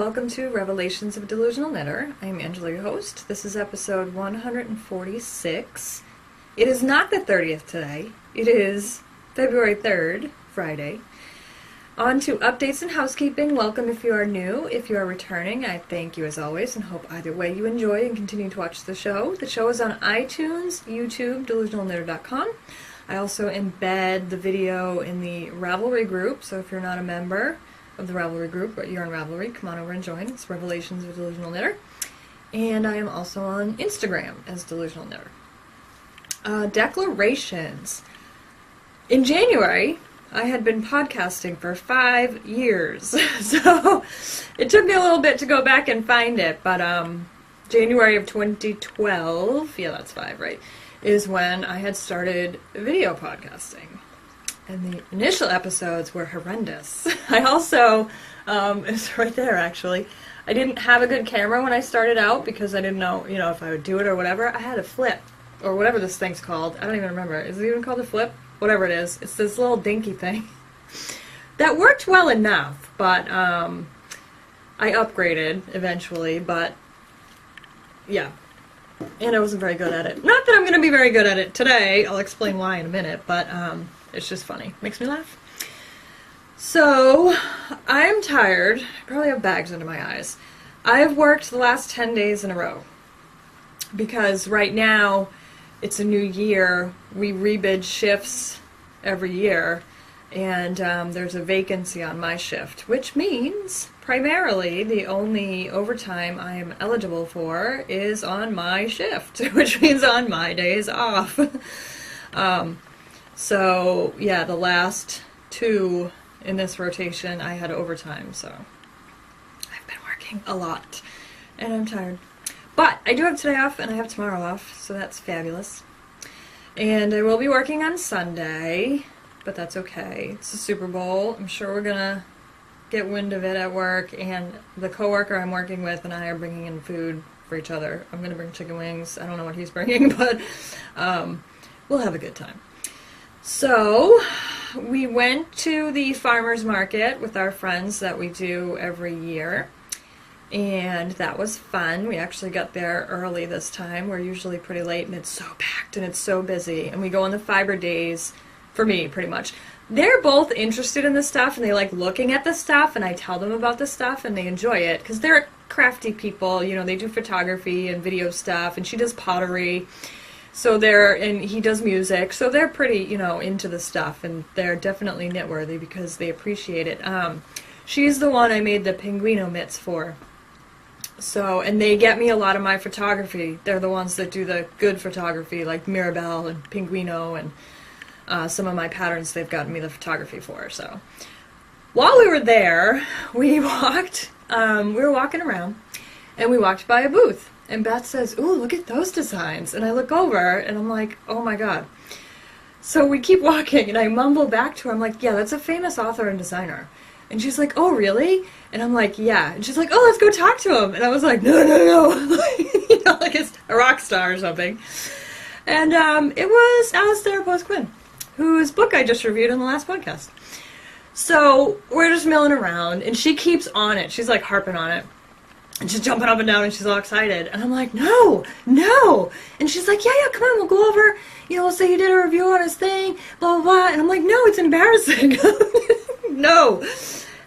welcome to Revelations of a Delusional Knitter. I am Angela, your host. This is episode 146. It is not the 30th today. It is February 3rd, Friday. On to updates and housekeeping. Welcome if you are new. If you are returning, I thank you as always and hope either way you enjoy and continue to watch the show. The show is on iTunes, YouTube, delusionalknitter.com. I also embed the video in the Ravelry group, so if you're not a member of the Ravelry group, but you're on Ravelry, come on over and join. It's Revelations of a Delusional Knitter. And I am also on Instagram as Delusional Knitter. Declarations. In January, I had been podcasting for 5 years, so it took me a little bit to go back and find it, but January of 2012, yeah, that's 5, right, is when I had started video podcasting. And the initial episodes were horrendous. I also, it's right there actually, I didn't have a good camera when I started out because I didn't know, if I would do it or whatever. I had a flip, or whatever this thing's called. I don't even remember. Is it even called a flip? Whatever it is. It's this little dinky thing. That worked well enough, but I upgraded eventually, but yeah. And I wasn't very good at it. Not that I'm going to be very good at it today. I'll explain why in a minute, but it's just funny. Makes me laugh. So, I'm tired. I probably have bags under my eyes. I've worked the last 10 days in a row. Because right now, it's a new year. We rebid shifts every year. And there's a vacancy on my shift, which means primarily the only overtime I am eligible for is on my shift, which means on my days off. So, yeah, the last 2 in this rotation I had overtime, so I've been working a lot, and I'm tired. But I do have today off, and I have tomorrow off, so that's fabulous. And I will be working on Sunday, but that's okay. It's the Super Bowl. I'm sure we're gonna get wind of it at work, and the coworker I'm working with and I are bringing in food for each other. I'm gonna bring chicken wings. I don't know what he's bringing, but we'll have a good time. So, we went to the farmer's market with our friends that we do every year, and that was fun. We actually got there early this time. We're usually pretty late, and it's so packed and it's so busy, and we go on the fiber days. For me, pretty much. They're both interested in this stuff, and they like looking at the stuff, and I tell them about the stuff, and they enjoy it, because they're crafty people, they do photography and video stuff, and she does pottery, so and he does music, so they're pretty, into the stuff, and they're definitely knit-worthy, because they appreciate it. She's the one I made the Pinguino mitts for, so, and they get me a lot of my photography. They're the ones that do the good photography, like Mirabelle and Pinguino, and some of my patterns they've gotten me the photography for. So while we were there, we were walking around, and we walked by a booth, and Beth says, "Ooh, look at those designs." And I look over, and I'm like, oh my god. So we keep walking, and I mumble back to her, I'm like, yeah, that's a famous author and designer. And she's like, oh, really? And I'm like, yeah. And she's like, oh, let's go talk to him. And I was like, no. Like it's a rock star or something. And it was Alistair Bosquin, whose book I just reviewed in the last podcast. So we're just milling around, and she keeps on it. She's like harping on it, and she's jumping up and down, and she's all excited. And I'm like, no. And she's like, yeah, come on, we'll go over. We'll say you did a review on his thing, blah, blah, blah. And I'm like, no, it's embarrassing. No.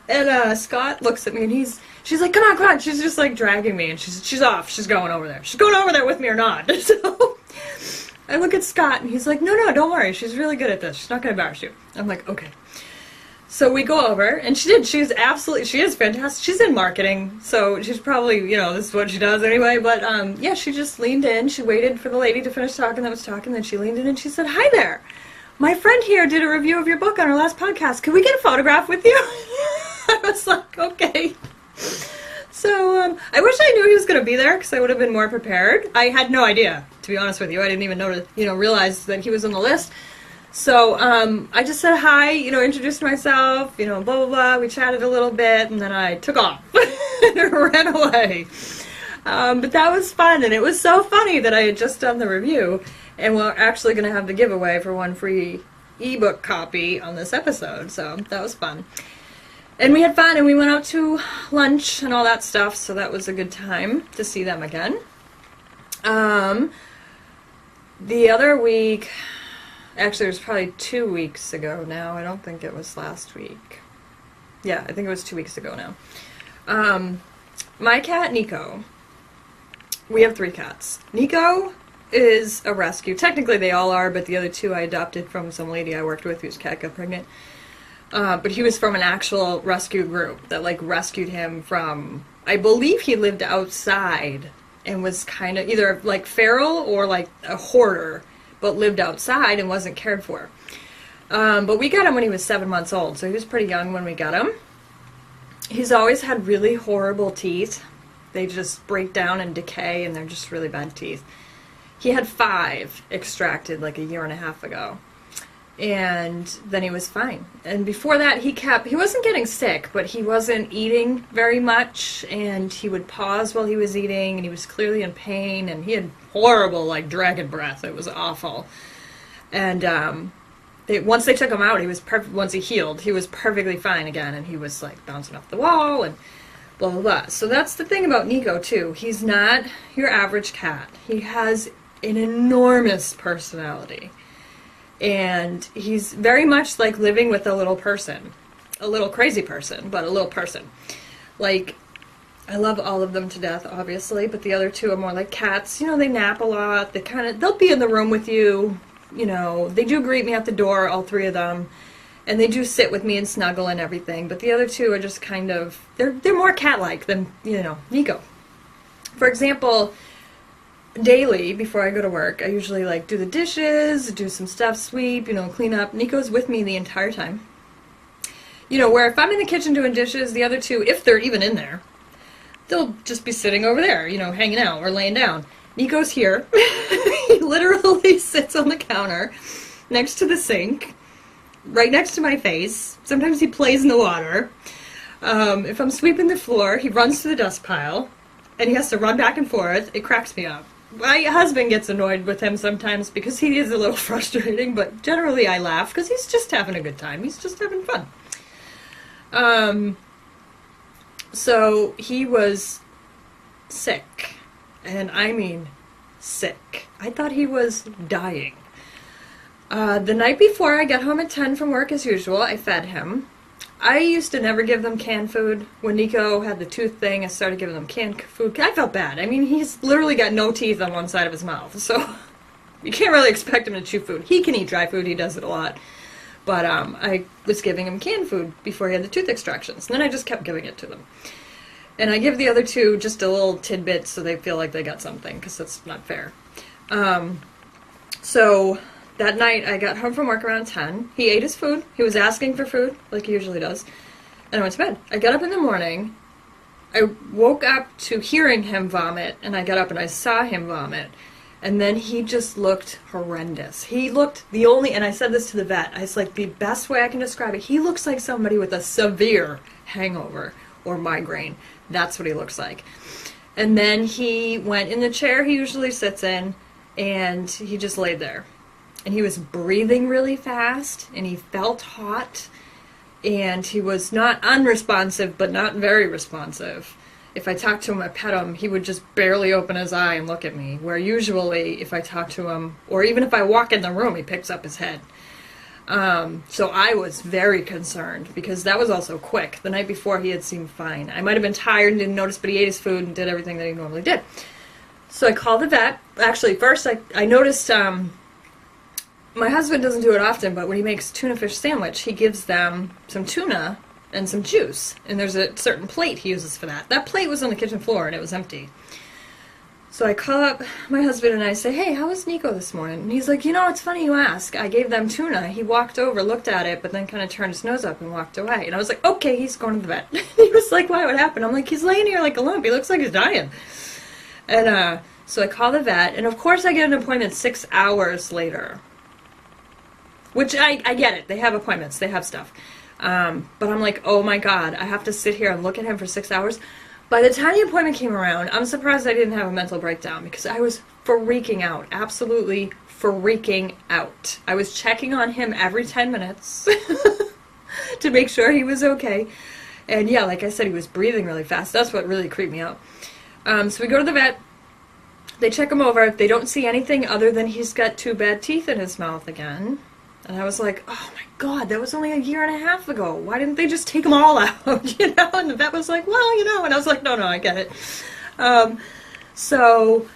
And Scott looks at me, and she's like, come on. She's just like dragging me, and she's off. She's going over there. She's going over there with me or not. So I look at Scott, and he's like, no, don't worry. She's really good at this. She's not going to embarrass you. I'm like, okay. So we go over, and she is fantastic. She's in marketing, so she's probably, this is what she does anyway. But, yeah, she just leaned in. She waited for the lady to finish talking that was talking. Then she leaned in, and she said, hi there. My friend here did a review of your book on our last podcast. Can we get a photograph with you? I was like, okay. So, I wish I knew he was going to be there, because I would have been more prepared. I had no idea, to be honest with you. I didn't even realize that he was on the list. So, I just said hi, introduced myself, blah, blah, blah. We chatted a little bit, and then I took off and ran away. But that was fun, and it was so funny that I had just done the review, and we're actually going to have the giveaway for one free ebook copy on this episode, so that was fun. And we had fun, and we went out to lunch and all that stuff, so that was a good time to see them again. The other week, actually it was probably 2 weeks ago now, I don't think it was last week. Yeah, I think it was 2 weeks ago now. My cat, Nico, we have 3 cats. Nico is a rescue. Technically they all are, but the other 2 I adopted from some lady I worked with whose cat got pregnant. But he was from an actual rescue group that like rescued him from, I believe he lived outside and was kind of either like feral or like a hoarder, but lived outside and wasn't cared for. But we got him when he was 7 months old, so he was pretty young when we got him. He's always had really horrible teeth. They just break down and decay, and they're just really bad teeth. He had 5 extracted like a year and a half ago. And then he was fine. And before that, he wasn't getting sick, but he wasn't eating very much, and he would pause while he was eating, and he was clearly in pain, and he had horrible, like, dragon breath. It was awful. And once they took him out, he was perfect. Once he healed, he was perfectly fine again, and he was, like, bouncing off the wall, and blah, blah, blah. So that's the thing about Nico, too. He's not your average cat. He has an enormous personality. And he's very much like living with a little person. A little crazy person, but a little person. Like, I love all of them to death, obviously, but the other 2 are more like cats. You know, they nap a lot. They'll be in the room with you. You know, they do greet me at the door, all 3 of them. And they do sit with me and snuggle and everything. But the other 2 are just kind of, they're more cat-like than, you know, Nico. For example, daily, before I go to work, I usually like do the dishes, do some stuff, sweep, you know, clean up. Nico's with me the entire time. You know, where if I'm in the kitchen doing dishes, the other 2, if they're even in there, they'll just be sitting over there, you know, hanging out or laying down. Nico's here. He literally sits on the counter next to the sink, right next to my face. Sometimes he plays in the water. If I'm sweeping the floor, he runs to the dust pile, and he has to run back and forth. It cracks me up. My husband gets annoyed with him sometimes because he is a little frustrating, but generally I laugh because he's just having a good time. He's just having fun. So he was sick, and I mean sick. I thought he was dying. The night before I got home at 10 from work as usual, I fed him. I used to never give them canned food. When Nico had the tooth thing, I started giving them canned food. I felt bad. I mean, he's literally got no teeth on one side of his mouth, so you can't really expect him to chew food. He can eat dry food. He does it a lot. But I was giving him canned food before he had the tooth extractions. And then I just kept giving it to them. And I give the other 2 just a little tidbit so they feel like they got something, because that's not fair. So that night, I got home from work around 10. He ate his food. He was asking for food, like he usually does. And I went to bed. I got up in the morning. I woke up to hearing him vomit, and I got up and I saw him vomit. And then he just looked horrendous. He looked and I said this to the vet, I was like, the best way I can describe it, he looks like somebody with a severe hangover or migraine. That's what he looks like. And then he went in the chair he usually sits in, and he just laid there. And he was breathing really fast, and he felt hot, and he was not unresponsive, but not very responsive. If I talked to him, I pet him, he would just barely open his eye and look at me, where usually if I talk to him, or even if I walk in the room, he picks up his head. So I was very concerned, because that was also quick. The night before, he had seemed fine. I might have been tired and didn't notice, but he ate his food and did everything that he normally did. So I called the vet. Actually, first I noticed... my husband doesn't do it often, but when he makes tuna fish sandwich, he gives them some tuna and some juice. And there's a certain plate he uses for that. That plate was on the kitchen floor, and it was empty. So I call up my husband, and I say, hey, how was Nico this morning? And he's like, you know, it's funny you ask. I gave them tuna. He walked over, looked at it, but then kind of turned his nose up and walked away. And I was like, okay, he's going to the vet. He was like, why? What happened? I'm like, he's laying here like a lump. He looks like he's dying. And so I call the vet, and of course I get an appointment 6 hours later. Which, I get it. They have appointments. They have stuff. But I'm like, oh my God, I have to sit here and look at him for 6 hours. By the time the appointment came around, I'm surprised I didn't have a mental breakdown, because I was freaking out. Absolutely freaking out. I was checking on him every 10 minutes to make sure he was okay. And yeah, like I said, he was breathing really fast. That's what really creeped me out. So we go to the vet. They check him over. They don't see anything other than he's got 2 bad teeth in his mouth again. And I was like, oh my God, that was only a year and a half ago. Why didn't they just take them all out? You know? And the vet was like, well, you know. And I was like, no, I get it. So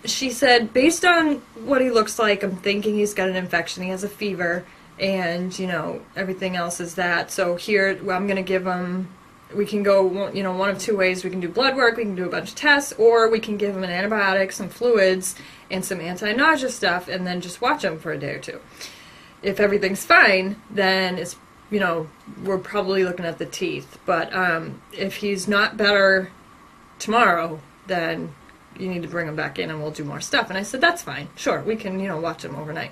she said, based on what he looks like, I'm thinking he's got an infection. He has a fever. And, you know, everything else is that. So here, I'm going to give him, we can go, you know, one of 2 ways. We can do blood work, we can do a bunch of tests, or we can give him an antibiotic, some fluids, and some anti-nausea stuff, and then just watch him for a day or 2. If everything's fine, then it's, you know, we're probably looking at the teeth. But if he's not better tomorrow, then you need to bring him back in and we'll do more stuff. And I said, that's fine. Sure, we can, you know, watch him overnight.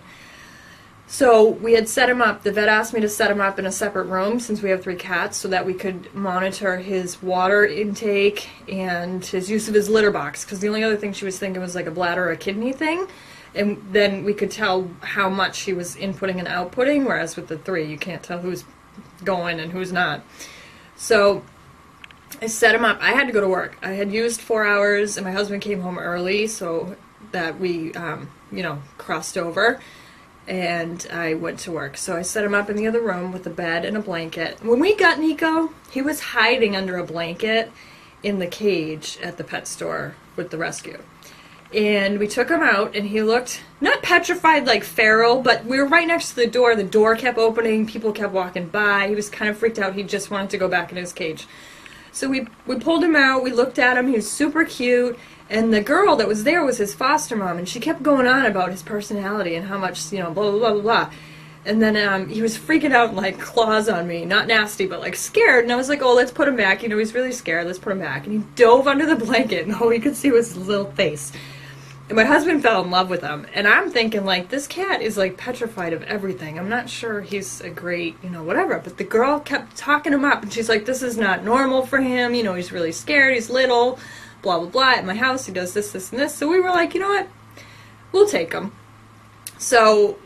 So we had set him up. The vet asked me to set him up in a separate room since we have 3 cats so that we could monitor his water intake and his use of his litter box, because the only other thing she was thinking was like a bladder or a kidney thing. And then we could tell how much he was inputting and outputting, whereas with the 3, you can't tell who's going and who's not. So I set him up. I had to go to work. I had used 4 hours, and my husband came home early so that we, you know, crossed over. And I went to work. So I set him up in the other room with a bed and a blanket. When we got Nico, he was hiding under a blanket in the cage at the pet store with the rescue. And we took him out, and he looked not petrified like feral, but we were right next to the door. The door kept opening. People kept walking by. He was kind of freaked out. He just wanted to go back in his cage. So we pulled him out. We looked at him. He was super cute. And the girl that was there was his foster mom, and she kept going on about his personality and how much, you know, blah, blah, blah, blah, blah. And then he was freaking out and, like, claws on me. Not nasty, but, like, scared. And I was like, oh, let's put him back. You know, he's really scared. Let's put him back. And he dove under the blanket, and all we could see was his little face. And my husband fell in love with him. And I'm thinking, like, this cat is, like, petrified of everything. I'm not sure he's a great, you know, whatever. But the girl kept talking him up. And she's like, this is not normal for him. You know, he's really scared. He's little. Blah, blah, blah. At my house, he does this, this, and this. So we were like, you know what? We'll take him. So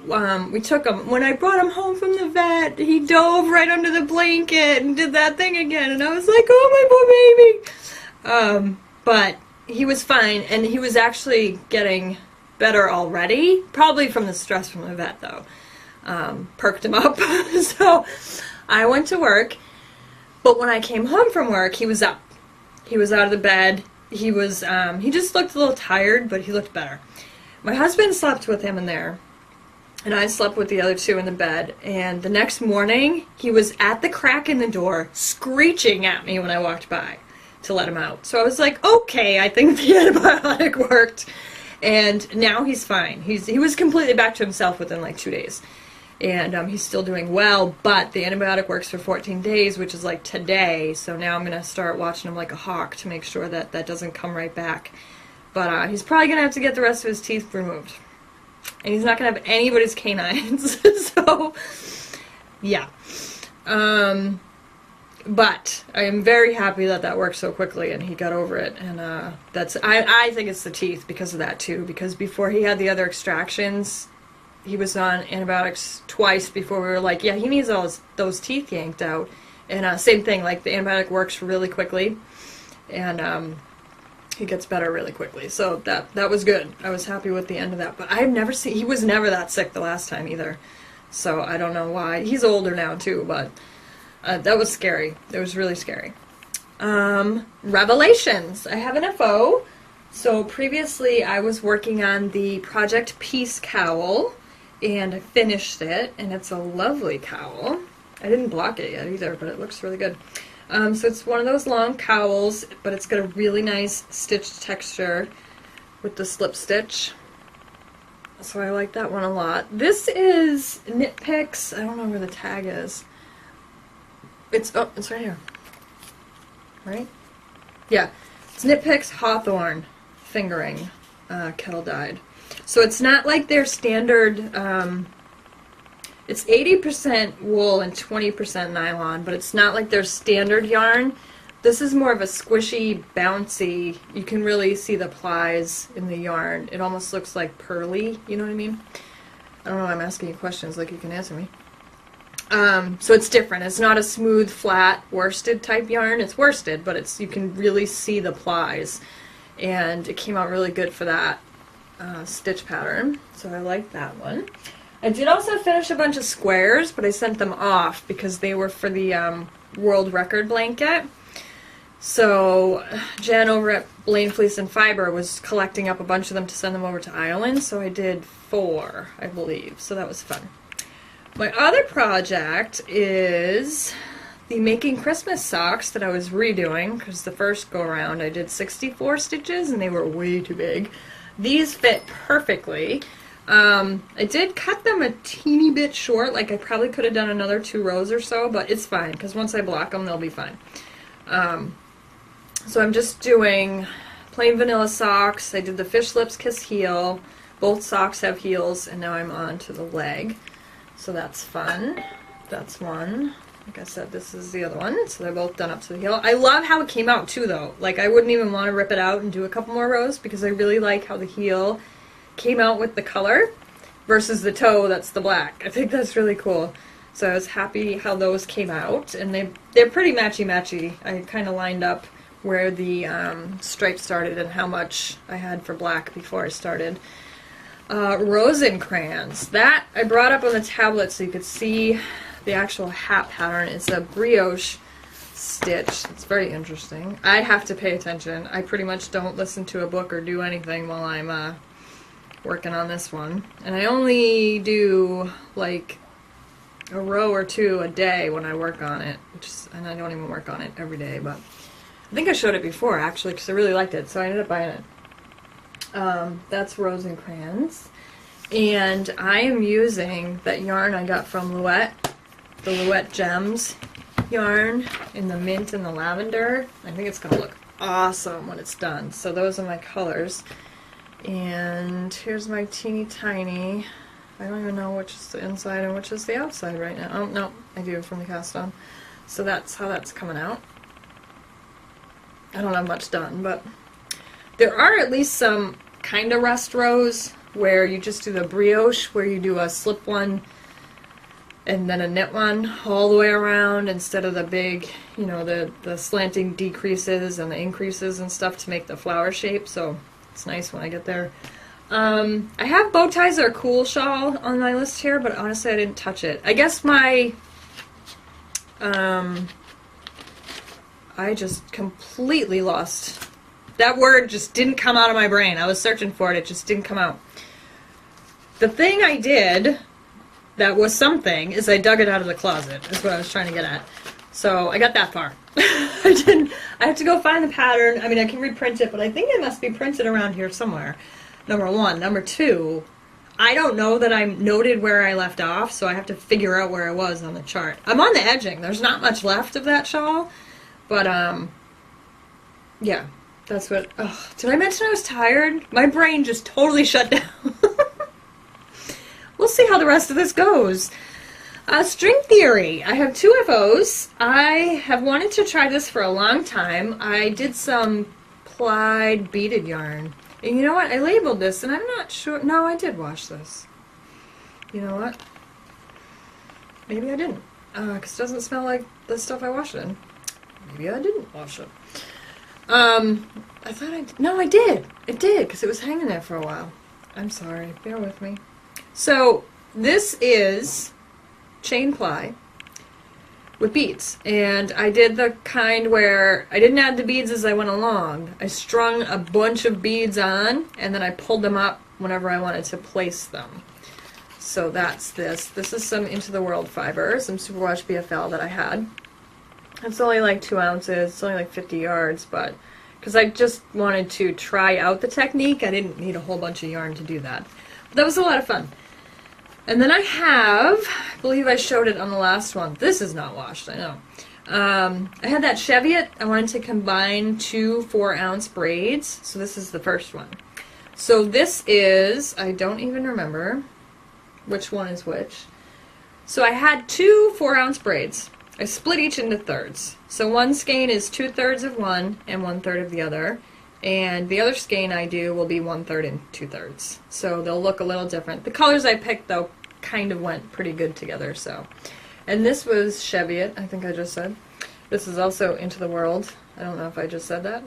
we took him. When I brought him home from the vet, he dove right under the blanket and did that thing again. And I was like, oh, my poor baby. But he was fine, and he was actually getting better already. Probably from the stress from the vet, though. Perked him up. So I went to work. But when I came home from work, he was up. He was out of the bed. He was, he just looked a little tired, but he looked better. My husband slept with him in there, and I slept with the other 2 in the bed, and the next morning, he was at the crack in the door, screeching at me when I walked by to let him out. So I was like, okay, I think the antibiotic worked, and now he's fine. He was completely back to himself within like 2 days. And he's still doing well, but the antibiotic works for 14 days, which is like today, so now I'm going to start watching him like a hawk to make sure that that doesn't come right back. But he's probably going to have to get the rest of his teeth removed. And he's not going to have anybody's canines, so, yeah. But I am very happy that that worked so quickly and he got over it, and I think it's the teeth because of that too, because before he had the other extractions, he was on antibiotics twice before we were like, yeah, he needs all those teeth yanked out. And same thing, like the antibiotic works really quickly, and he gets better really quickly. So that was good. I was happy with the end of that. But I've never seen, he was never that sick the last time either. So I don't know why. He's older now too, but that was scary. It was really scary. Revelations. I have an FO. So previously I was working on the Project Peace cowl, and I finished it, and it's a lovely cowl. I didn't block it yet either, but it looks really good. So it's one of those long cowls, but it's got a really nice stitched texture with the slip stitch. So I like that one a lot. This is Nitpicks. I don't know where the tag is. It's right here. Right? Yeah. It's Nitpicks Hawthorne fingering kettle dyed. So it's not like their standard, it's 80% wool and 20% nylon, but it's not like their standard yarn. This is more of a squishy, bouncy, you can really see the plies in the yarn. It almost looks like pearly, you know what I mean? I don't know, I'm asking you questions like you can answer me. So it's different. It's not a smooth, flat, worsted type yarn. It's worsted, but it's, you can really see the plies. And it came out really good for that stitch pattern. So I like that one. I did also finish a bunch of squares, but I sent them off because they were for the world record blanket. So Jen over at Blaine Fleece and Fiber was collecting up a bunch of them to send them over to Ireland. So I did 4, I believe. So that was fun. My other project is the Making Christmas socks that I was redoing, because the first go around I did 64 stitches and they were way too big. These fit perfectly. I did cut them a teeny bit short, like I probably could have done another 2 rows or so, but it's fine because once I block them they'll be fine. So I'm just doing plain vanilla socks. I did the Fish Lips Kiss heel. Both socks have heels, and now I'm on to the leg. So that's fun. That's one. Like I said, this is the other one. So they're both done up to the heel. I love how it came out too, though. Like, I wouldn't even want to rip it out and do a couple more rows because I really like how the heel came out with the color versus the toe that's the black. I think that's really cool. So I was happy how those came out, and they're pretty matchy-matchy. I kind of lined up where the stripe started and how much I had for black before I started. Rosencrantz. That I brought up on the tablet so you could see the actual hat pattern. It's a brioche stitch. It's very interesting. I have to pay attention. I pretty much don't listen to a book or do anything while I'm working on this one. And I only do like a row or 2 a day when I work on it, and I don't even work on it every day, but I think I showed it before actually because I really liked it, so I ended up buying it. That's Rosencrantz, and I am using that yarn I got from Louette, the Louette Gems yarn in the mint and the lavender. I think it's gonna look awesome when it's done. So those are my colors, and here's my teeny tiny. I don't even know which is the inside and which is the outside right now. Oh no, I do from the cast on. So that's how that's coming out. I don't have much done, but there are at least some kind of rest rows where you just do the brioche, where you do a slip one and then a knit one all the way around instead of the big, you know, the slanting decreases and the increases and stuff to make the flower shape. So it's nice when I get there. I have bow ties or cool shawl on my list here, but honestly I didn't touch it. I guess my I just completely lost. That word just didn't come out of my brain. I was searching for it. It just didn't come out. The thing I did that was something is I dug it out of the closet. Is what I was trying to get at. So I got that far. I have to go find the pattern. I mean, I can reprint it, but I think it must be printed around here somewhere. Number 1. Number 2, I don't know that I noted where I left off, so I have to figure out where I was on the chart. I'm on the edging. There's not much left of that shawl. But, yeah, that's what, oh, did I mention I was tired? My brain just totally shut down. We'll see how the rest of this goes. String theory. I have 2 FOs. I have wanted to try this for a long time. I did some plied beaded yarn. And you know what? I labeled this, and I'm not sure. No, I did wash this. You know what? Maybe I didn't. Because it doesn't smell like the stuff I washed it in. Maybe I didn't wash it. I thought I did. No, I did. It did, because it was hanging there for a while. I'm sorry. Bear with me. So, this is chain ply with beads. And I did the kind where I didn't add the beads as I went along. I strung a bunch of beads on, and then I pulled them up whenever I wanted to place them. So that's this. This is some Into the World fiber, some Superwash BFL that I had. It's only like 2 ounces, it's only like 50 yards, but because I just wanted to try out the technique, I didn't need a whole bunch of yarn to do that. But that was a lot of fun. And then I have, I believe I showed it on the last one. This is not washed, I know. I had that Cheviot. I wanted to combine 2 4-ounce braids, so this is the first one. So this is, I don't even remember which one is which. So I had 2 4-ounce braids. I split each into thirds. So one skein is 2/3 of one and 1/3 of the other. And the other skein I do will be 1/3 and 2/3. So they'll look a little different. The colors I picked, though, kind of went pretty good together. So And this was Cheviot, I think I just said. This is also Into the World. I don't know if I just said that.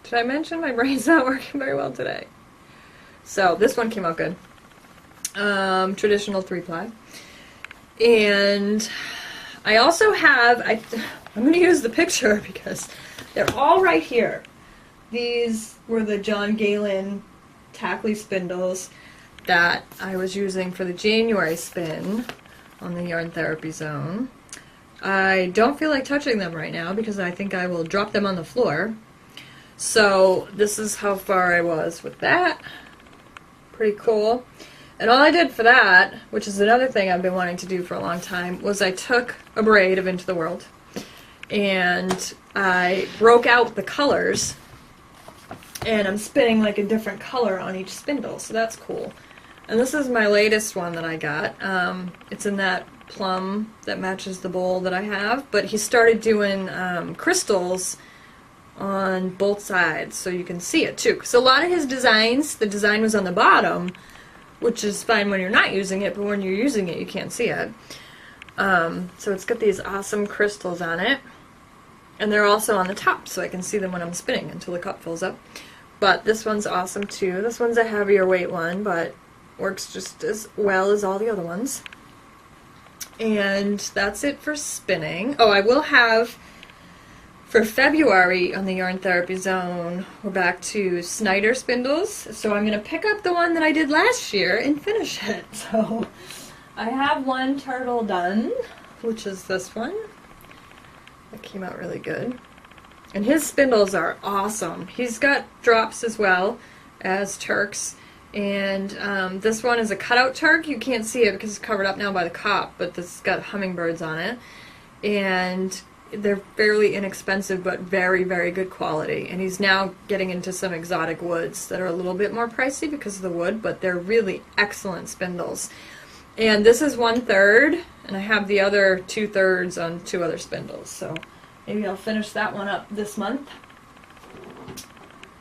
Did I mention my brain's not working very well today? So this one came out good. Traditional 3-ply. And I also have, I'm going to use the picture because they're all right here. These were the John Galen tackly spindles that I was using for the January spin on the Yarn Therapy Zone. I don't feel like touching them right now because I think I will drop them on the floor. So this is how far I was with that. Pretty cool. And all I did for that, which is another thing I've been wanting to do for a long time, was I took a braid of Into the World and I broke out the colors, and I'm spinning like a different color on each spindle, so that's cool. And this is my latest one that I got. It's in that plum that matches the bowl that I have, but he started doing crystals on both sides so you can see it too. So a lot of his designs, the design was on the bottom, which is fine when you're not using it, but when you're using it you can't see it. So it's got these awesome crystals on it, and they're also on the top so I can see them when I'm spinning until the cup fills up. But this one's awesome too. This one's a heavier weight one, but works just as well as all the other ones. And that's it for spinning. Oh, I will have, for February on the Yarn Therapy Zone, we're back to Snyder spindles. So I'm going to pick up the one that I did last year and finish it. So I have one turtle done, which is this one. That came out really good. And his spindles are awesome. He's got drops as well as Turks. And this one is a cutout Turk. You can't see it because it's covered up now by the cup, but this has got hummingbirds on it. And they're fairly inexpensive, but very, very good quality. And he's now getting into some exotic woods that are a little bit more pricey because of the wood, but they're really excellent spindles. And this is 1/3, and I have the other 2/3 on 2 other spindles. So maybe I'll finish that one up this month.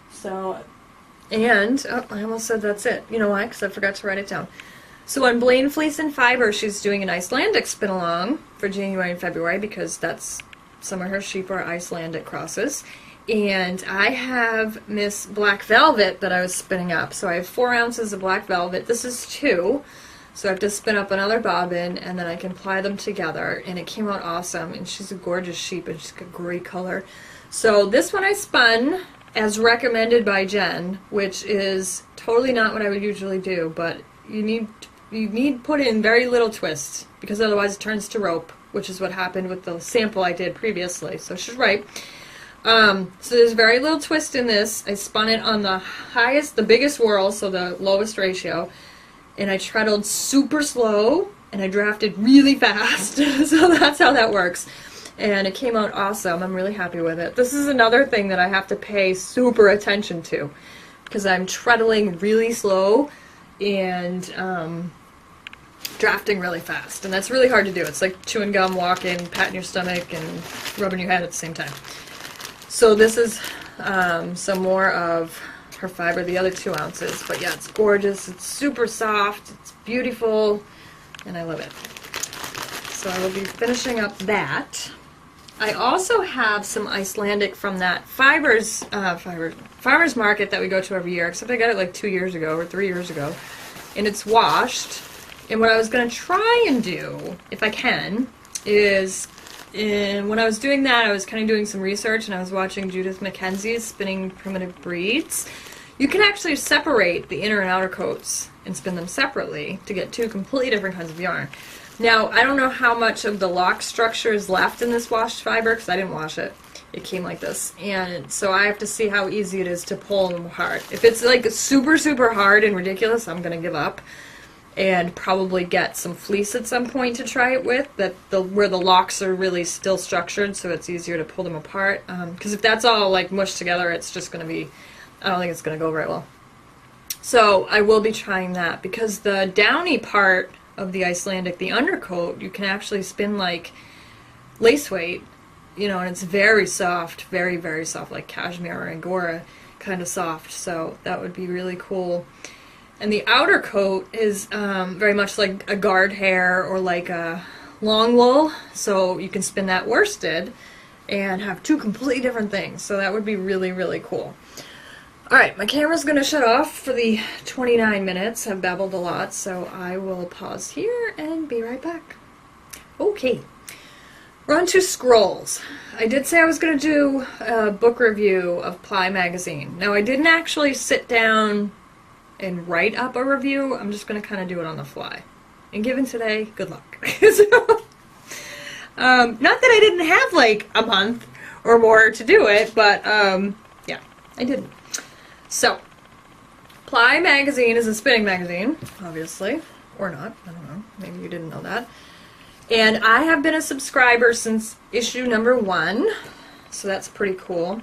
So, and, oh, I almost said that's it. You know why? Because I forgot to write it down. So on Blaine Fleece and Fiber, she's doing an Icelandic spin along for January and February because that's some of her sheep are Icelandic crosses. And I have Miss Black Velvet that I was spinning up. So I have 4 ounces of Black Velvet. This is 2. So I have to spin up another bobbin and then I can ply them together. And it came out awesome. And she's a gorgeous sheep and she's got great color. So this one I spun as recommended by Jen, which is totally not what I would usually do, but you need put in very little twist because otherwise it turns to rope, which is what happened with the sample I did previously. So she's right. So there's very little twist in this. I spun it on the highest, the biggest whirl, so the lowest ratio, and I treadled super slow and I drafted really fast. So that's how that works. And it came out awesome. I'm really happy with it. This is another thing that I have to pay super attention to because I'm treadling really slow and drafting really fast. And that's really hard to do. It's like chewing gum, walking, patting your stomach, and rubbing your head at the same time. So this is some more of her fiber, the other 2 ounces. But yeah, it's gorgeous. It's super soft. It's beautiful. And I love it. So I will be finishing up that. I also have some Icelandic from that farmers market that we go to every year, except I got it like 2 years ago or 3 years ago, and it's washed. And what I was going to try and do, if I can, is when I was doing that, I was kind of doing some research and I was watching Judith Mackenzie's Spinning Primitive Breeds. You can actually separate the inner and outer coats and spin them separately to get 2 completely different kinds of yarn. Now, I don't know how much of the lock structure is left in this washed fiber because I didn't wash it. It came like this. And so I have to see how easy it is to pull them apart. If it's like super, super hard and ridiculous, I'm going to give up and probably get some fleece at some point to try it with, where the locks are really still structured so it's easier to pull them apart. Because if that's all like mushed together, it's just going to be, I don't think it's going to go very well. So I will be trying that because the downy part of the Icelandic, the undercoat, you can actually spin like lace weight, you know, and it's very soft, very, very soft, like cashmere or angora kind of soft, so that would be really cool. And the outer coat is very much like a guard hair or like a long wool, so you can spin that worsted and have two completely different things. So that would be really, really cool. Alright, my camera's going to shut off for the 29 minutes. I've babbled a lot, so I will pause here and be right back. Okay, we're on to scrolls. I did say I was going to do a book review of PLY Magazine. Now, I didn't actually sit down and write up a review. I'm just going to kind of do it on the fly. And given today, good luck. Not that I didn't have like a month or more to do it, but yeah, I didn't. So, PLY Magazine is a spinning magazine, obviously, or not, I don't know, maybe you didn't know that. And I have been a subscriber since issue number 1, so that's pretty cool.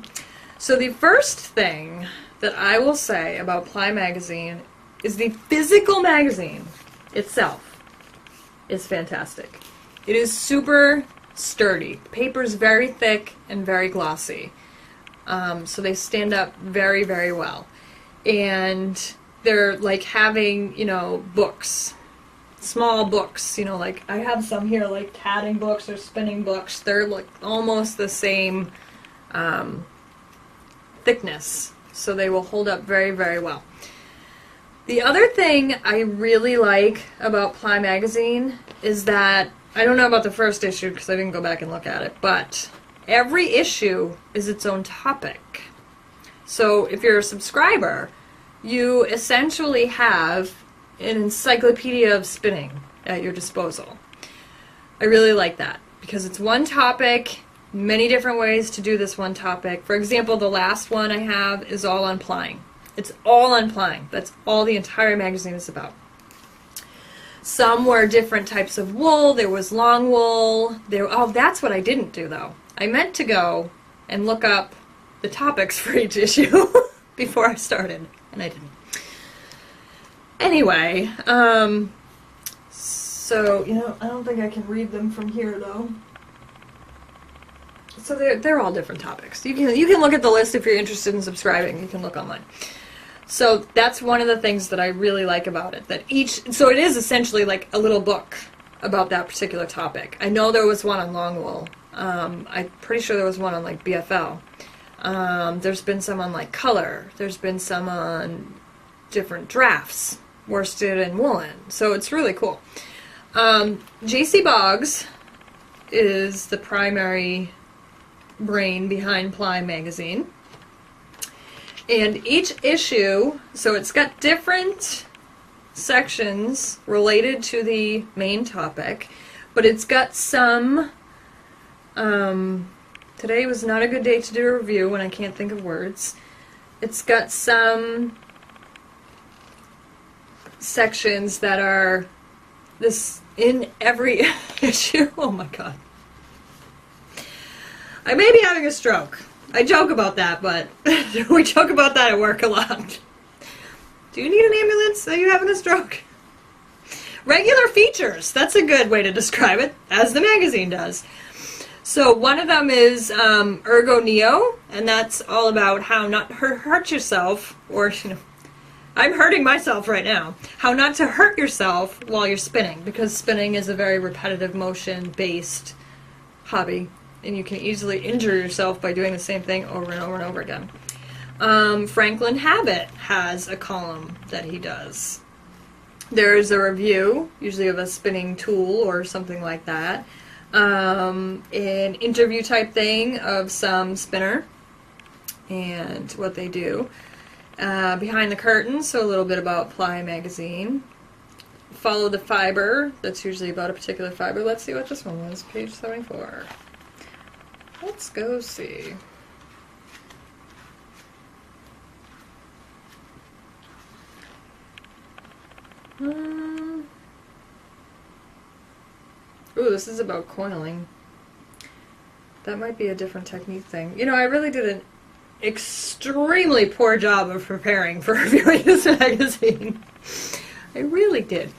So the first thing that I will say about PLY Magazine is the physical magazine itself is fantastic. It is super sturdy. The paper is very thick and very glossy. So they stand up very, very well. And they're like having, you know, books. Small books, you know, like I have some here like tatting books or spinning books. They're like almost the same thickness. So they will hold up very, very well. The other thing I really like about PLY Magazine is that, I don't know about the first issue because I didn't go back and look at it, but every issue is its own topic. So if you're a subscriber, you essentially have an encyclopedia of spinning at your disposal. I really like that because it's one topic, many different ways to do this one topic. For example, the last one I have is all on plying. It's all on plying. That's all the entire magazine is about. Some were different types of wool. There was long wool. Oh, that's what I didn't do though. I meant to go and look up the topics for each issue before I started, and I didn't. Anyway, so, you know, I don't think I can read them from here though. So they're all different topics. You can look at the list if you're interested in subscribing. You can look online. So that's one of the things that I really like about it. So it is essentially like a little book about that particular topic. I know there was one on long wool. I'm pretty sure there was one on like BFL. There's been some on like color. There's been some on different drafts, worsted and woolen. So it's really cool. JC Boggs is the primary brain behind PLY Magazine. And each issue, so it's got different sections related to the main topic, but it's got some, today was not a good day to do a review when I can't think of words. It's got some sections that are this in every issue. Oh my god. I may be having a stroke. I joke about that, but we joke about that at work a lot. Do you need an ambulance? Are you having a stroke? Regular features. That's a good way to describe it, as the magazine does. So one of them is Ergo Neo, and that's all about how not to hurt yourself, or, you know, I'm hurting myself right now. How not to hurt yourself while you're spinning, because spinning is a very repetitive motion-based hobby. And you can easily injure yourself by doing the same thing over and over and over again. Franklin Habit has a column that he does. There's a review, usually of a spinning tool or something like that. An interview type thing of some spinner and what they do. Behind the curtain, so a little bit about PLY Magazine. Follow the fiber, that's usually about a particular fiber. Let's see what this one was, page 74. Let's go see. Ooh, this is about coiling. That might be a different technique thing. You know, I really did an extremely poor job of preparing for reviewing this magazine. I really did.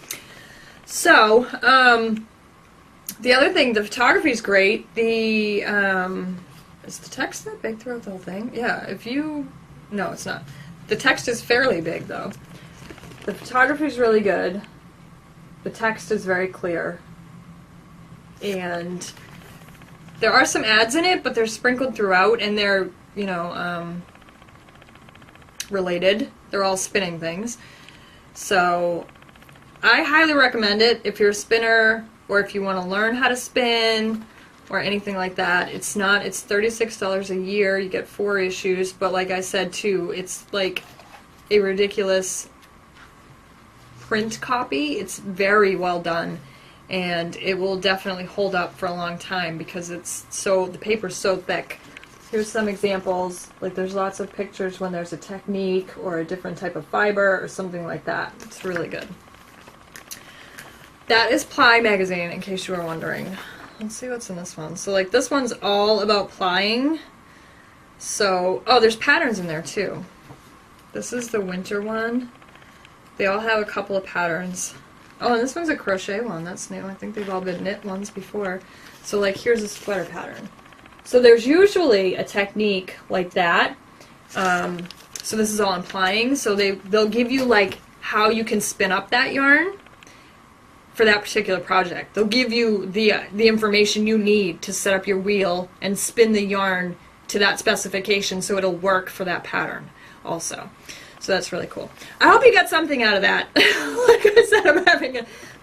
So, the other thing, the photography is great. Is the text that big throughout the whole thing? Yeah, no, it's not. The text is fairly big, though. The photography is really good. The text is very clear. and there are some ads in it, but they're sprinkled throughout, and they're, you know, related. They're all spinning things. So I highly recommend it if you're a spinner, or if you want to learn how to spin, or anything like that. It's $36 a year. You get 4 issues, but like I said too, it's like a ridiculous print copy. It's very well done, and it will definitely hold up for a long time because the paper's so thick. Here's some examples. Like, there's lots of pictures when there's a technique or a different type of fiber or something like that. It's really good. That is PLY Magazine, in case you were wondering. Let's see what's in this one. So, like, this one's all about plying. So, oh, there's patterns in there, too. This is the winter one. They all have a couple of patterns. Oh, and this one's a crochet one. That's new. I think they've all been knit ones before. So, like, here's a sweater pattern. So there's usually a technique like that. So this is all in plying. So they'll give you, like, how you can spin up that yarn for that particular project. They'll give you the information you need to set up your wheel and spin the yarn to that specification so it'll work for that pattern also. So that's really cool. I hope you got something out of that. Like I said, I'm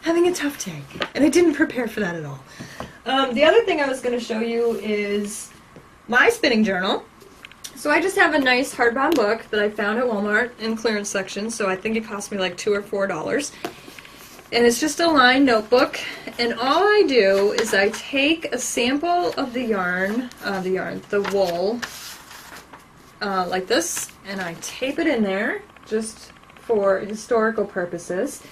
having a tough day, and I didn't prepare for that at all. The other thing I was going to show you is my spinning journal. So I just have a nice hardbound book that I found at Walmart in clearance section, so I think it cost me like $2 or $4. And it's just a lined notebook, and all I do is I take a sample of the wool, like this, and I tape it in there just for historical purposes.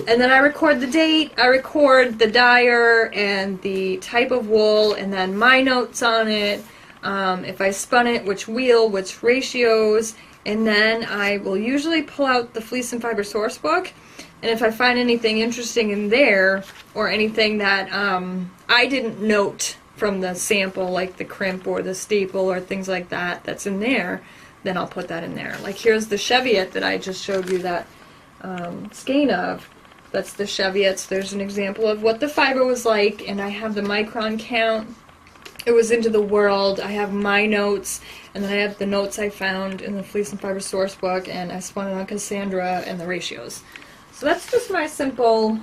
And then I record the date, I record the dyer and the type of wool, and then my notes on it, if I spun it, which wheel, which ratios, and then I will usually pull out the Fleece and Fiber source book, and if I find anything interesting in there, or anything that I didn't note from the sample, like the crimp or the staple or things like that that's in there, then I'll put that in there. Like, here's the Cheviot that I just showed you that skein of. That's the Cheviots. There's an example of what the fiber was like, and I have the micron count. It was into the world. I have my notes, and then I have the notes I found in the Fleece and Fiber source book, and I spun it on Cassandra and the ratios. So that's just my simple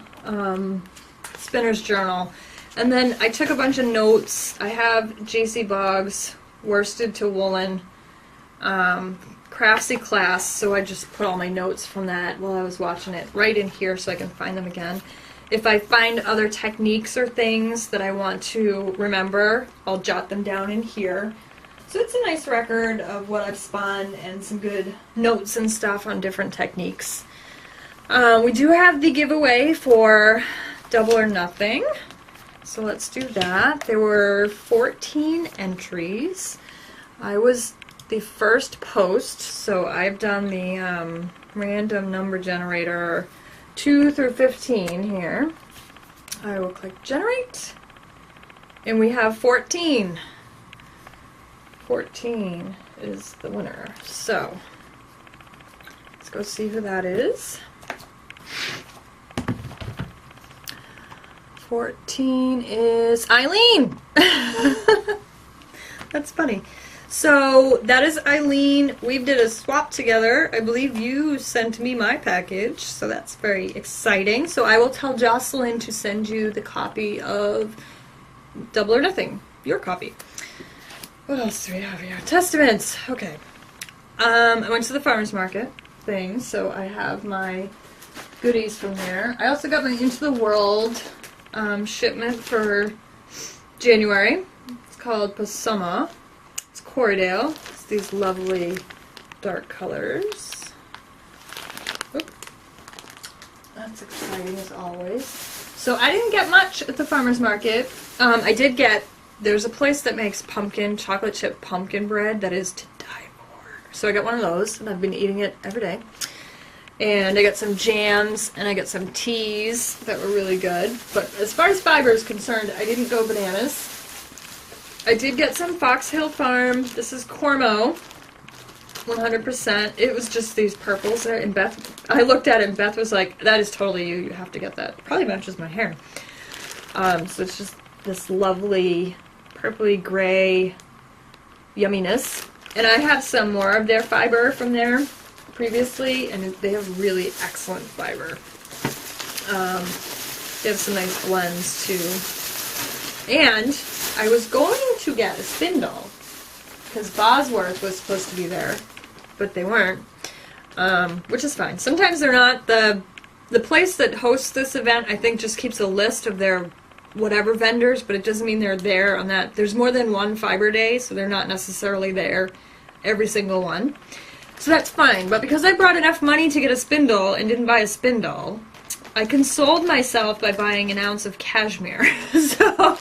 spinner's journal. And then I took a bunch of notes. I have J.C. Boggs, worsted to woolen, Craftsy class, so I just put all my notes from that while I was watching it right in here so I can find them again. If I find other techniques or things that I want to remember, I'll jot them down in here. So it's a nice record of what I've spun and some good notes and stuff on different techniques. We do have the giveaway for Double or Nothing, so let's do that. There were 14 entries. I was the first post, so I've done the random number generator 2 through 15 here. I will click generate, and we have 14. 14 is the winner. So let's go see who that is. 14 is Eileen. That's funny. So that is Eileen. We did a swap together. I believe you sent me my package, so that's very exciting. So I will tell Jocelyn to send you the copy of Double or Nothing, your copy. What else do we have here? Testaments. Okay. I went to the farmer's market thing, so I have my goodies from there. I also got my Into the World shipment for January. It's called Pasuma. It's Corriedale. It's these lovely dark colors. Oop. That's exciting as always. So I didn't get much at the farmer's market. I did get, there's a place that makes chocolate chip pumpkin bread that is to die for. So I got one of those, and I've been eating it every day. And I got some jams, and I got some teas that were really good. But as far as fiber is concerned, I didn't go bananas. I did get some Fox Hill Farm. This is Cormo, 100%. It was just these purples there. And Beth, I looked at it, and Beth was like, that is totally you. You have to get that. It probably matches my hair. So it's just this lovely purpley gray yumminess. And I have some more of their fiber from there previously, and they have really excellent fiber. They have some nice blends too. And I was going to get a spindle because Bosworth was supposed to be there, but they weren't, which is fine. Sometimes they're not. The place that hosts this event, I think, just keeps a list of their whatever vendors, but it doesn't mean they're there on that. There's more than one fiber day, so they're not necessarily there every single one. So that's fine. But because I brought enough money to get a spindle and didn't buy a spindle, I consoled myself by buying an ounce of cashmere. So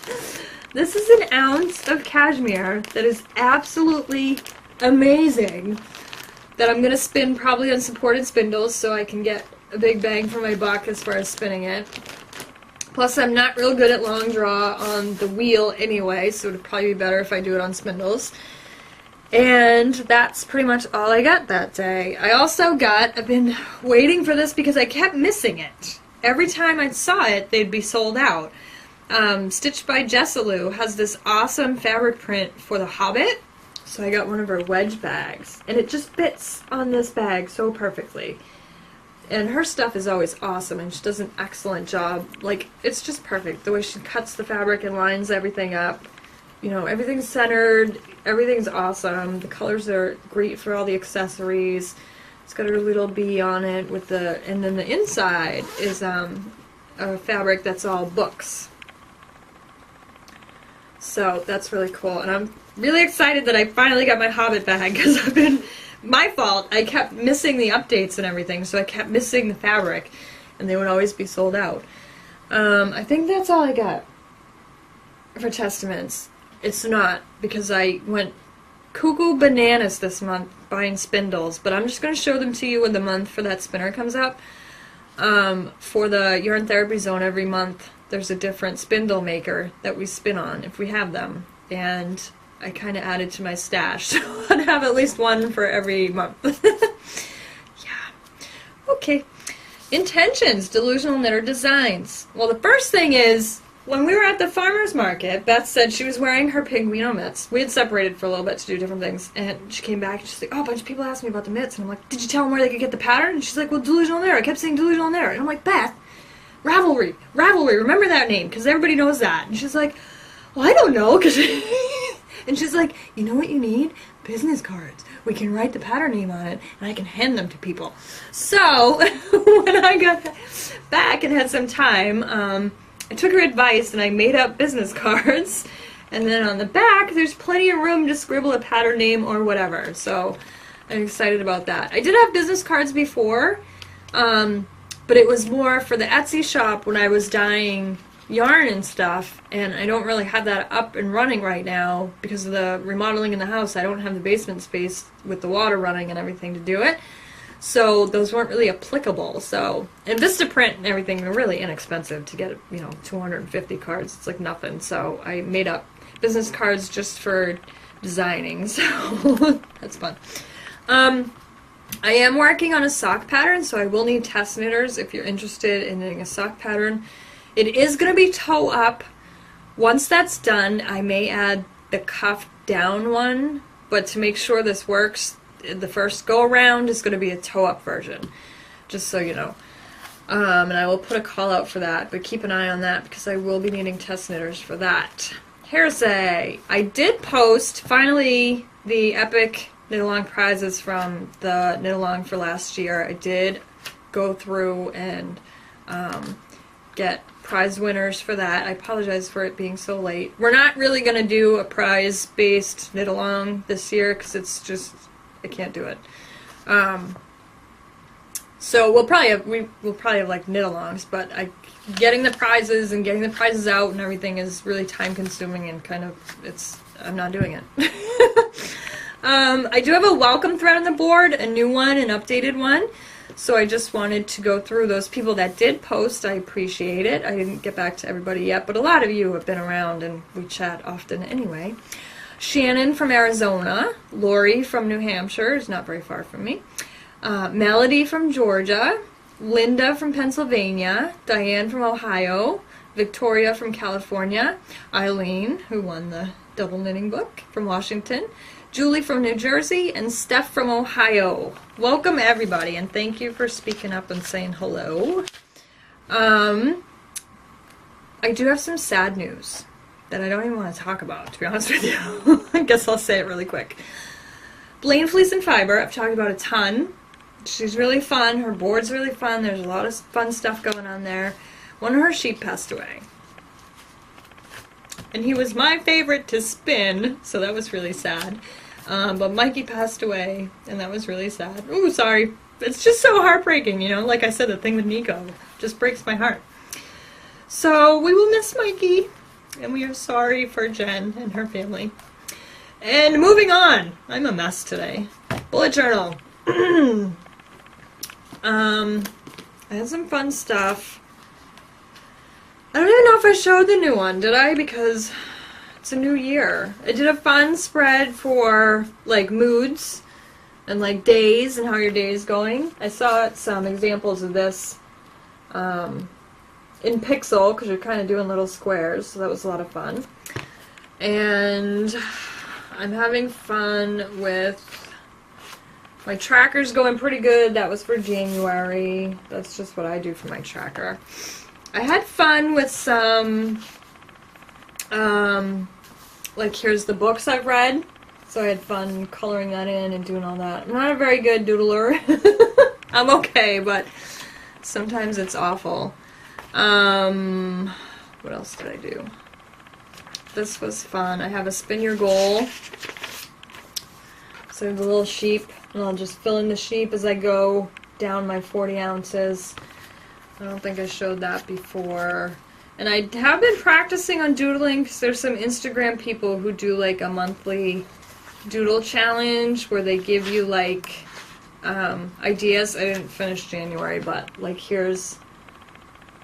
this is an ounce of cashmere that is absolutely amazing, that I'm going to spin probably on supported spindles so I can get a big bang for my buck as far as spinning it. Plus, I'm not real good at long draw on the wheel anyway, so it would probably be better if I do it on spindles. And that's pretty much all I got that day. I also got, I've been waiting for this because I kept missing it. Every time I saw it, they'd be sold out. Stitched by Jessalou has this awesome fabric print for The Hobbit. So I got one of her wedge bags. And it just fits on this bag so perfectly. And her stuff is always awesome, and she does an excellent job. Like, it's just perfect. The way she cuts the fabric and lines everything up. You know, everything's centered, everything's awesome. The colors are great for all the accessories. It's got her little bee on it with the, and then the inside is a fabric that's all books. So that's really cool. And I'm really excited that I finally got my Hobbit bag, because I've been, my fault, I kept missing the updates and everything, so I kept missing the fabric, and they would always be sold out. I think that's all I got for Testaments. It's not, because I went cuckoo bananas this month buying spindles, but I'm just going to show them to you when the month for that spinner comes up. For the Yarn Therapy Zone every month, there's a different spindle maker that we spin on, if we have them, and I kind of added to my stash, so I'd have at least one for every month. Yeah. Okay. Intentions, delusional knitter designs. Well, the first thing is, when we were at the farmer's market, Beth said she was wearing her Pinguino mitts. We had separated for a little bit to do different things, and she came back and she's like, oh, a bunch of people asked me about the mitts, and I'm like, did you tell them where they could get the pattern? And she's like, well, delusional knitter. I kept saying delusional knitter, and I'm like, Beth, Ravelry, remember that name, because everybody knows that. And she's like, well, I don't know, because... And she's like, you know what you need? Business cards. We can write the pattern name on it, and I can hand them to people. So, when I got back and had some time, I took her advice, and I made up business cards. And then on the back, there's plenty of room to scribble a pattern name or whatever. So, I'm excited about that. I did have business cards before, but it was more for the Etsy shop when I was dyeing yarn and stuff, and I don't really have that up and running right now because of the remodeling in the house. I don't have the basement space with the water running and everything to do it, so those weren't really applicable. So, and Vistaprint and everything are really inexpensive to get, you know, 250 cards. It's like nothing. So I made up business cards just for designing, so that's fun. I am working on a sock pattern, so I will need test knitters if you're interested in knitting a sock pattern. It is going to be toe up. Once that's done, I may add the cuff down one, but to make sure this works, the first go around is going to be a toe up version, just so you know. And I will put a call out for that, but keep an eye on that because I will be needing test knitters for that. Hearsay. I did post, finally, the epic knit along prizes from the knit along for last year. I did go through and get prize winners for that. I apologize for it being so late. We're not really going to do a prize-based knit along this year because it's just, I can't do it. So we'll probably have like knit alongs, but getting the prizes and getting the prizes out and everything is really time consuming and kind of, I'm not doing it. I do have a welcome thread on the board, a new one, an updated one. So I just wanted to go through those people that did post. I appreciate it. I didn't get back to everybody yet, but a lot of you have been around and we chat often anyway. Shannon from Arizona, Lori from New Hampshire, is not very far from me, Melody from Georgia, Linda from Pennsylvania, Diane from Ohio, Victoria from California, Eileen, who won the double knitting book from Washington, Julie from New Jersey, and Steph from Ohio. Welcome everybody, and thank you for speaking up and saying hello. I do have some sad news that I don't even want to talk about, to be honest with you. I guess I'll say it really quick. Blaine Fleece and Fiber, I've talked about a ton. She's really fun, her board's really fun, there's a lot of fun stuff going on there. One of her sheep passed away. And he was my favorite to spin, so that was really sad. But Mikey passed away, and that was really sad. Ooh, sorry. It's just so heartbreaking, you know? Like I said, the thing with Nico just breaks my heart. So we will miss Mikey, and we are sorry for Jen and her family. And moving on. I'm a mess today. Bullet journal. I had some fun stuff. I don't even know if I showed the new one, did I? Because it's a new year. I did a fun spread for, like, moods and, like, days and how your day is going. I saw some examples of this in Pixel, because you're kind of doing little squares, so that was a lot of fun. And I'm having fun with my tracker's going pretty good. That was for January. That's just what I do for my tracker. I had fun with some, like, here's the books I've read. So I had fun coloring that in and doing all that. I'm not a very good doodler. I'm okay, but sometimes it's awful. What else did I do? This was fun. I have a spin your goal. So I have a little sheep, and I'll just fill in the sheep as I go down my 40 ounces. I don't think I showed that before. And I have been practicing on doodling because there's some Instagram people who do like a monthly doodle challenge where they give you like ideas. I didn't finish January, but like here's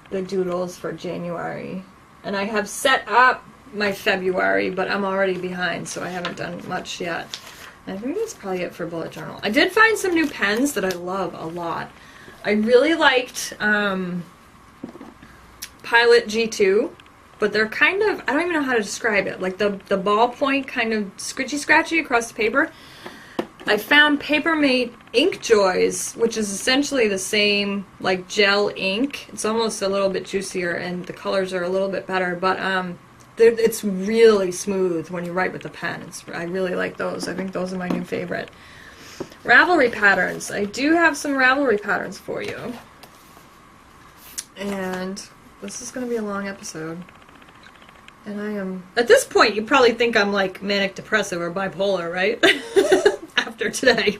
the doodles for January. And I have set up my February, but I'm already behind, so I haven't done much yet. And I think that's probably it for bullet journal. I did find some new pens that I love a lot. I really liked Pilot G2, but they're kind of, I don't even know how to describe it, like the ballpoint kind of scratchy across the paper. I found Papermate Ink Joys, which is essentially the same like gel ink. It's almost a little bit juicier and the colors are a little bit better, but it's really smooth when you write with the pen. I really like those. I think those are my new favorite. Ravelry patterns. I do have some Ravelry patterns for you. And this is going to be a long episode. And I am... At this point, you probably think I'm like manic depressive or bipolar, right? After today.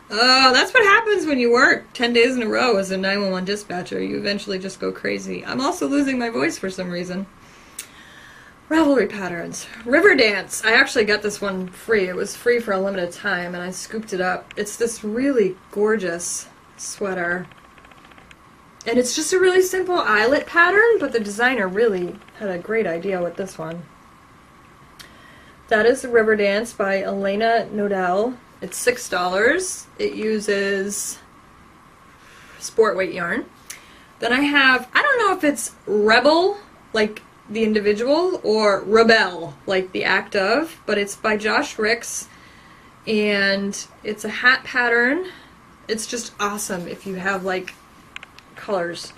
That's what happens when you work 10 days in a row as a 911 dispatcher. You eventually just go crazy. I'm also losing my voice for some reason. Ravelry patterns. River Dance. I actually got this one free. It was free for a limited time, and I scooped it up. It's this really gorgeous sweater. And it's just a really simple eyelet pattern, but the designer really had a great idea with this one. That is River Dance by Elena Nodell. It's $6. It uses sport weight yarn. Then I have, I don't know if it's Rebel, like the individual, or Rebel, like the act of, but it's by Josh Ricks, and it's a hat pattern. It's just awesome if you have like colors.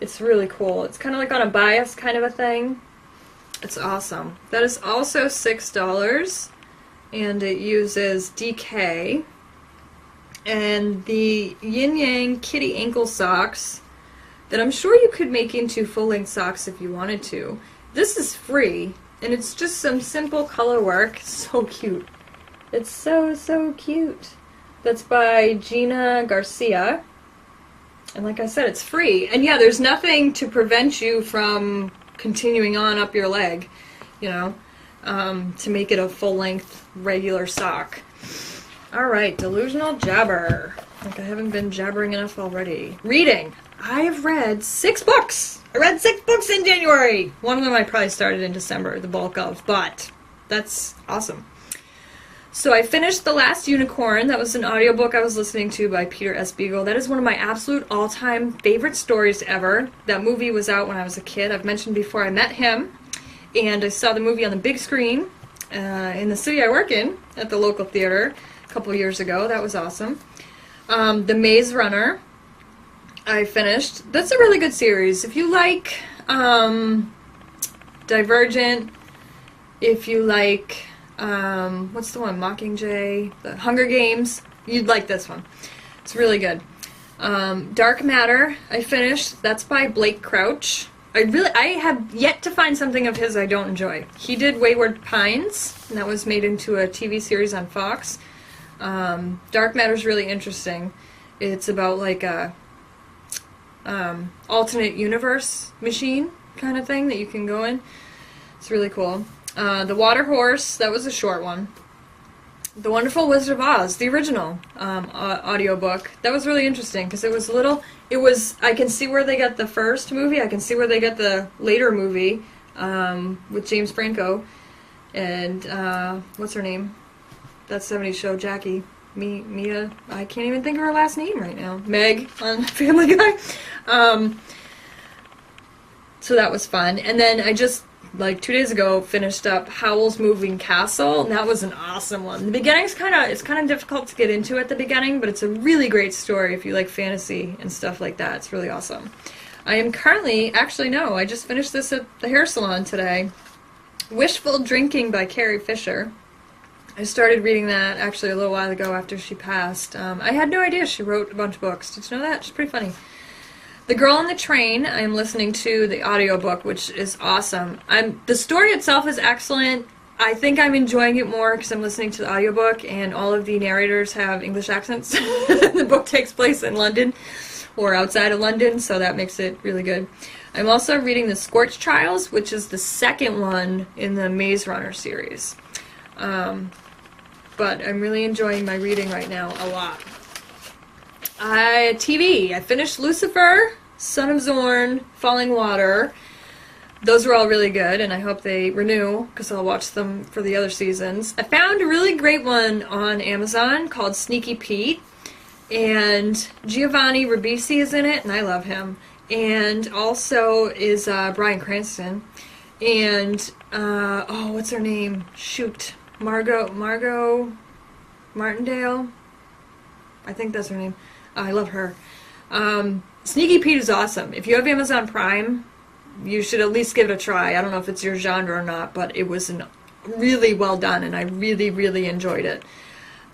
It's really cool. It's kind of like on a bias kind of a thing. It's awesome. That is also $6, and it uses DK. And the Yin Yang Kitty ankle socks that I'm sure you could make into full-length socks if you wanted to. This is free, and it's just some simple color work. It's so cute. It's so, so cute. That's by Gina Garcia. And like I said, it's free. And yeah, there's nothing to prevent you from continuing on up your leg, you know, to make it a full-length regular sock. Alright, Delusional Jabber. Like I haven't been jabbering enough already. Reading. I have read 6 books. I read 6 books in January. One of them I probably started in December, the bulk of, but that's awesome. So I finished The Last Unicorn. That was an audiobook I was listening to by Peter S. Beagle. That is one of my absolute all-time favorite stories ever. That movie was out when I was a kid. I've mentioned before I met him, and I saw the movie on the big screen in the city I work in at the local theater a couple years ago. That was awesome. The Maze Runner I finished. That's a really good series. If you like Divergent, if you like what's the one? Mockingjay, The Hunger Games. You'd like this one. It's really good. Dark Matter, I finished. That's by Blake Crouch. I have yet to find something of his I don't enjoy. He did Wayward Pines, and that was made into a TV series on Fox. Dark Matter's really interesting. It's about like a alternate universe machine kind of thing that you can go in. It's really cool. The Water Horse, that was a short one. The Wonderful Wizard of Oz, the original audiobook. That was really interesting because it was I can see where they got the first movie, I can see where they got the later movie with James Franco and what's her name? That 70s show, Jackie. Mia, I can't even think of her last name right now. Meg on Family Guy. So that was fun. And then I just, like 2 days ago, finished up Howl's Moving Castle, and that was an awesome one. The beginning's it's kind of difficult to get into at the beginning, but it's a really great story if you like fantasy and stuff like that. It's really awesome. I am currently, actually no, I just finished this at the hair salon today. Wishful Drinking by Carrie Fisher. I started reading that actually a little while ago after she passed. I had no idea she wrote a bunch of books. Did you know that? She's pretty funny. The Girl on the Train, I'm listening to the audiobook, which is awesome. The story itself is excellent. I think I'm enjoying it more because I'm listening to the audiobook and all of the narrators have English accents. The book takes place in London or outside of London, so that makes it really good. I'm also reading The Scorch Trials, which is the second one in the Maze Runner series. But I'm really enjoying my reading right now a lot. TV. I finished Lucifer, Son of Zorn, Falling Water. Those were all really good, and I hope they renew, because I'll watch them for the other seasons. I found a really great one on Amazon called Sneaky Pete, and Giovanni Ribisi is in it, and I love him. And also is Bryan Cranston. And, what's her name? Shoot. Margot Martindale? I think that's her name. I love her. Sneaky Pete is awesome. If you have Amazon Prime, you should at least give it a try. I don't know if it's your genre or not, but it was really well done, and I really, really enjoyed it.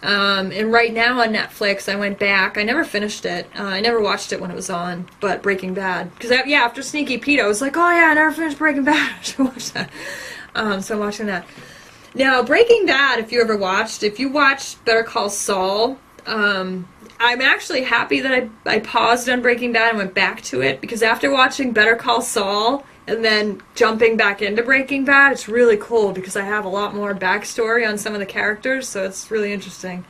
And right now on Netflix, I went back. I never finished it. I never watched it when it was on, but Breaking Bad. Because, after Sneaky Pete, I was like, oh yeah, I never finished Breaking Bad. I should watch that. So I'm watching that. Now, Breaking Bad, if you watched Better Call Saul, I'm actually happy that I paused on Breaking Bad and went back to it, because after watching Better Call Saul and then jumping back into Breaking Bad, it's really cool because I have a lot more backstory on some of the characters, so it's really interesting.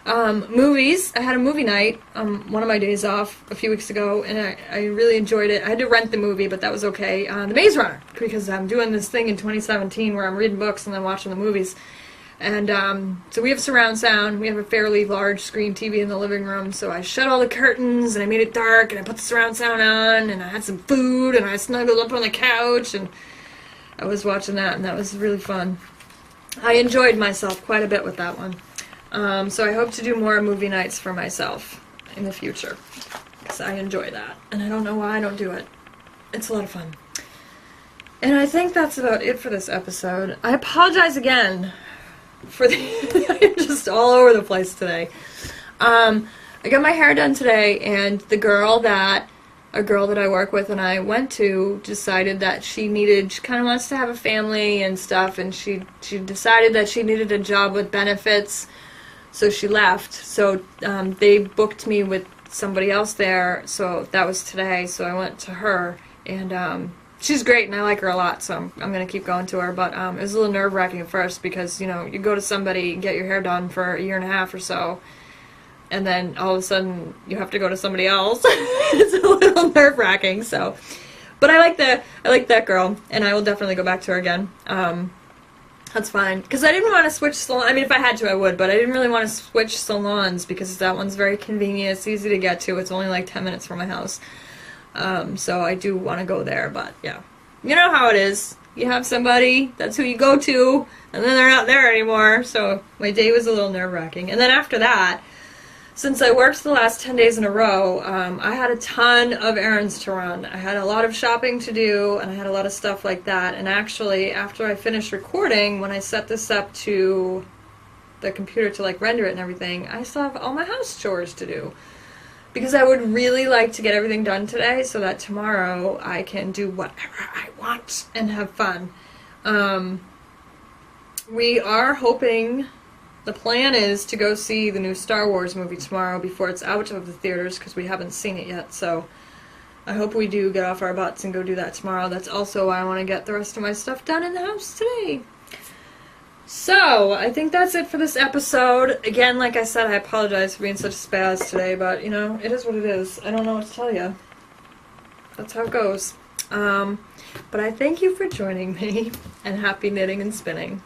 Movies. I had a movie night one of my days off a few weeks ago, and I really enjoyed it. I had to rent the movie, but that was okay. The Maze Runner, because I'm doing this thing in 2017 where I'm reading books and then watching the movies. And so we have surround sound. We have a fairly large screen TV in the living room, so I shut all the curtains and I made it dark and I put the surround sound on and I had some food and I snuggled up on the couch and I was watching that, and that was really fun. I enjoyed myself quite a bit with that one. So I hope to do more movie nights for myself in the future, because I enjoy that, and I don't know why I don't do it. It's a lot of fun. And I think that's about it for this episode. I apologize again for I'm just all over the place today. I got my hair done today, and a girl that I work with and I went to decided that she kind of wants to have a family and stuff, and she decided that she needed a job with benefits, so she left. So they booked me with somebody else there, so that was today, so I went to her, and she's great, and I like her a lot, so I'm going to keep going to her. But it was a little nerve-wracking at first because, you go to somebody and get your hair done for a year and a half or so, and then all of a sudden you have to go to somebody else. It's a little nerve-wracking, so. But I like that girl, and I will definitely go back to her again. That's fine. Because I didn't want to switch salon. I mean, if I had to, I would, but I didn't really want to switch salons because that one's very convenient. It's easy to get to. It's only like 10 minutes from my house. So I do want to go there, but yeah. You know how it is. You have somebody, that's who you go to, and then they're not there anymore. So my day was a little nerve-wracking. And then after that, since I worked the last 10 days in a row, I had a ton of errands to run. I had a lot of shopping to do, and I had a lot of stuff like that. And actually, after I finished recording, when I set this up to the computer to like render it and everything, I still have all my house chores to do. Because I would really like to get everything done today so that tomorrow I can do whatever I want and have fun. We are hoping... The plan is to go see the new Star Wars movie tomorrow before it's out of the theaters because we haven't seen it yet, so I hope we do get off our butts and go do that tomorrow. That's also why I want to get the rest of my stuff done in the house today. So, I think that's it for this episode. Again, like I said, I apologize for being such a spaz today, but, you know, it is what it is. I don't know what to tell you. That's how it goes. But I thank you for joining me, and happy knitting and spinning.